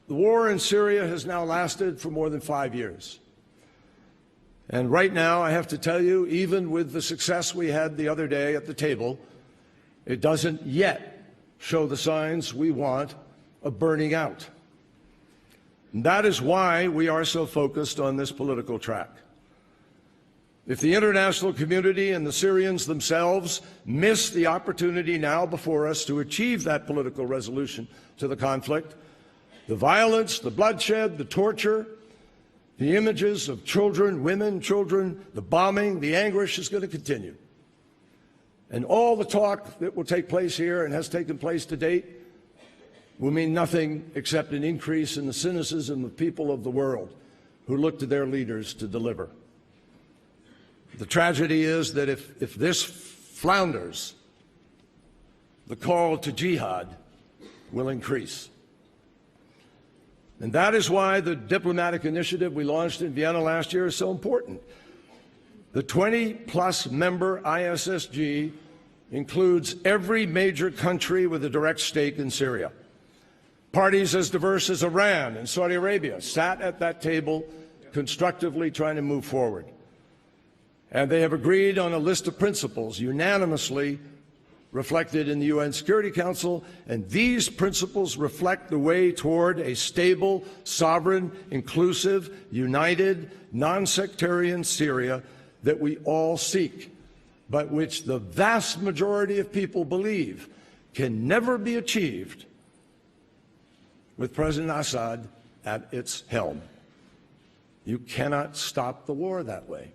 The war in Syria has now lasted for more than 5 years. And right now, I have to tell you, even with the success we had the other day at the table, it doesn't yet show the signs we want of burning out. And that is why we are so focused on this political track. If the international community and the Syrians themselves miss the opportunity now before us to achieve that political resolution to the conflict, the violence, the bloodshed, the torture, the images of children, women, children, the bombing, the anguish is going to continue. And all the talk that will take place here and has taken place to date will mean nothing except an increase in the cynicism of people of the world who look to their leaders to deliver. The tragedy is that if this flounders, the call to jihad will increase. And that is why the diplomatic initiative we launched in Vienna last year is so important. The 20-plus member ISSG includes every major country with a direct stake in Syria. Parties as diverse as Iran and Saudi Arabia sat at that table constructively trying to move forward. And they have agreed on a list of principles unanimously reflected in the UN Security Council, and these principles reflect the way toward a stable, sovereign, inclusive, united, non-sectarian Syria that we all seek, but which the vast majority of people believe can never be achieved with President Assad at its helm. You cannot stop the war that way.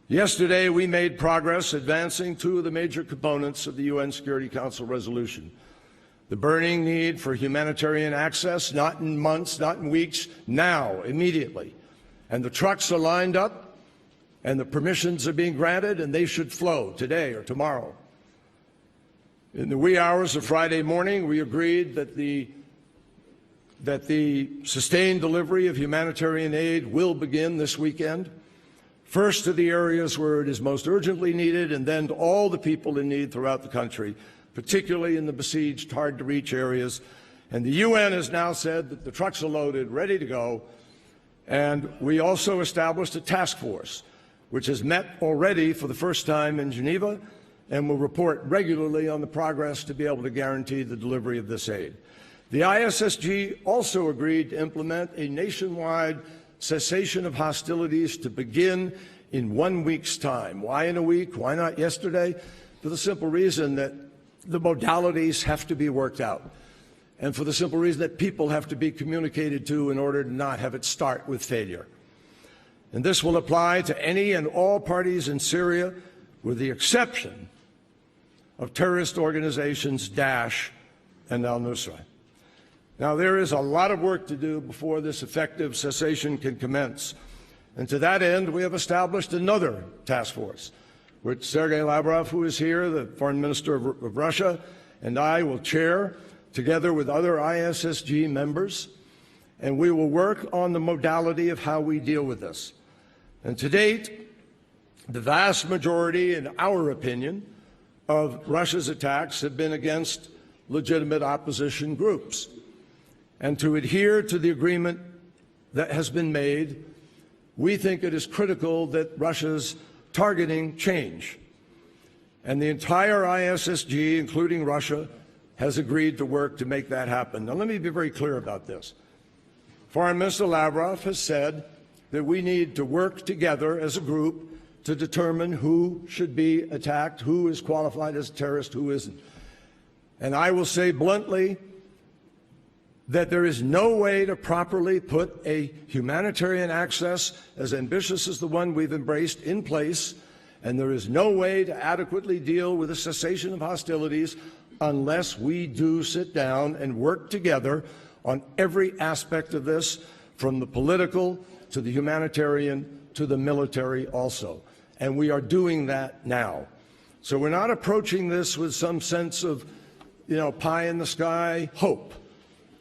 Yesterday, we made progress advancing two of the major components of the UN Security Council resolution: the burning need for humanitarian access, not in months, not in weeks, now, immediately. And the trucks are lined up, and the permissions are being granted, and they should flow today or tomorrow. In the wee hours of Friday morning, we agreed that the sustained delivery of humanitarian aid will begin this weekend. First to the areas where it is most urgently needed, and then to all the people in need throughout the country, particularly in the besieged, hard-to-reach areas. And the UN has now said that the trucks are loaded, ready to go. And we also established a task force, which has met already for the first time in Geneva and will report regularly on the progress to be able to guarantee the delivery of this aid. The ISSG also agreed to implement a nationwide cessation of hostilities to begin in 1 week's time. Why in a week? Why not yesterday? For the simple reason that the modalities have to be worked out, and for the simple reason that people have to be communicated to in order to not have it start with failure. And this will apply to any and all parties in Syria, with the exception of terrorist organizations Daesh and al-Nusra. Now, there is a lot of work to do before this effective cessation can commence. And to that end, we have established another task force, which Sergei Lavrov, who is here, the foreign minister of Russia, and I will chair, together with other ISSG members. And we will work on the modality of how we deal with this. And to date, the vast majority, in our opinion, of Russia's attacks have been against legitimate opposition groups. And to adhere to the agreement that has been made, we think it is critical that Russia's targeting change. And the entire ISSG, including Russia, has agreed to work to make that happen. Now, let me be very clear about this. Foreign Minister Lavrov has said that we need to work together as a group to determine who should be attacked, who is qualified as a terrorist, who isn't. And I will say bluntly that there is no way to properly put a humanitarian access as ambitious as the one we've embraced in place, and there is no way to adequately deal with a cessation of hostilities unless we do sit down and work together on every aspect of this, from the political to the humanitarian to the military also. And we are doing that now. So we're not approaching this with some sense of, pie in the sky hope.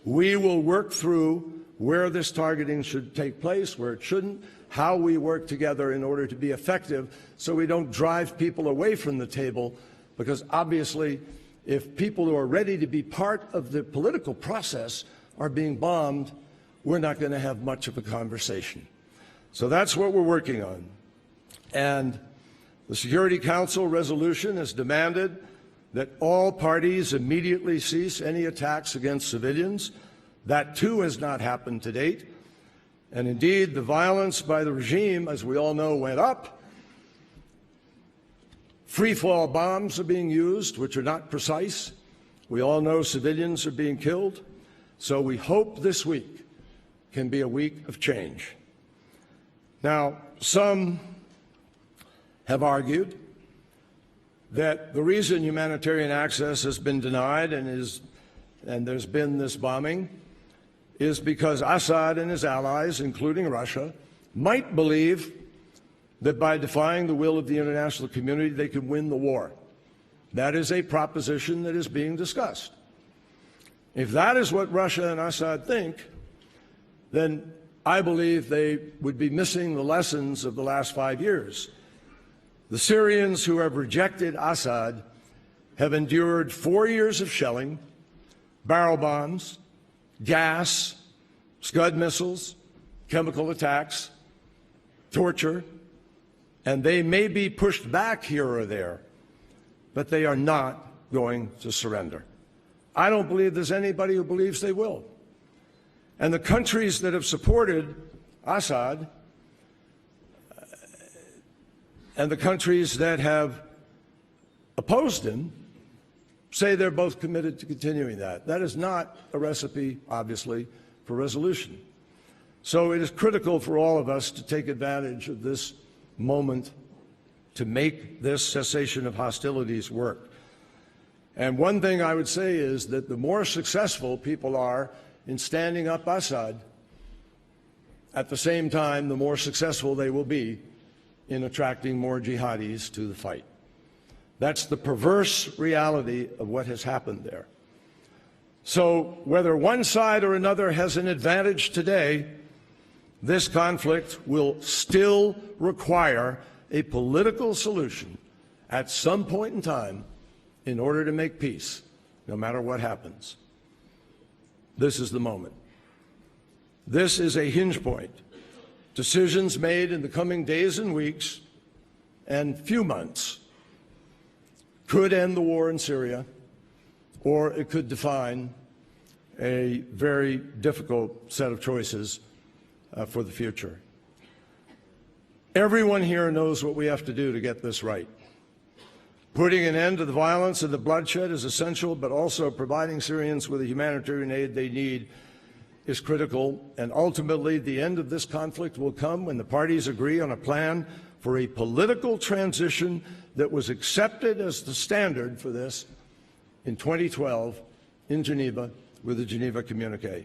We will work through where this targeting should take place, where it shouldn't, how we work together in order to be effective so we don't drive people away from the table, because obviously if people who are ready to be part of the political process are being bombed, we're not going to have much of a conversation. So that's what we're working on. And the Security Council resolution has demanded that all parties immediately cease any attacks against civilians. That, too, has not happened to date. And indeed, the violence by the regime, as we all know, went up. Free-fall bombs are being used, which are not precise. We all know civilians are being killed. So we hope this week can be a week of change. Now, some have argued that the reason humanitarian access has been denied and there's been this bombing is because Assad and his allies, including Russia, might believe that by defying the will of the international community, they can win the war. That is a proposition that is being discussed. If that is what Russia and Assad think, then I believe they would be missing the lessons of the last 5 years. The Syrians who have rejected Assad have endured 4 years of shelling, barrel bombs, gas, Scud missiles, chemical attacks, torture, and they may be pushed back here or there, but they are not going to surrender. I don't believe there's anybody who believes they will. And the countries that have supported Assad and the countries that have opposed him say they're both committed to continuing that. That is not a recipe, obviously, for resolution. So it is critical for all of us to take advantage of this moment to make this cessation of hostilities work. And one thing I would say is that the more successful people are in standing up Assad, at the same time, the more successful they will be in attracting more jihadis to the fight. That's the perverse reality of what has happened there. So whether one side or another has an advantage today, this conflict will still require a political solution at some point in time in order to make peace, no matter what happens. This is the moment. This is a hinge point. Decisions made in the coming days and weeks and few months could end the war in Syria, or it could define a very difficult set of choices for the future. Everyone here knows what we have to do to get this right. Putting an end to the violence and the bloodshed is essential, but also providing Syrians with the humanitarian aid they need is critical, and ultimately the end of this conflict will come when the parties agree on a plan for a political transition that was accepted as the standard for this in 2012 in Geneva with the Geneva Communique.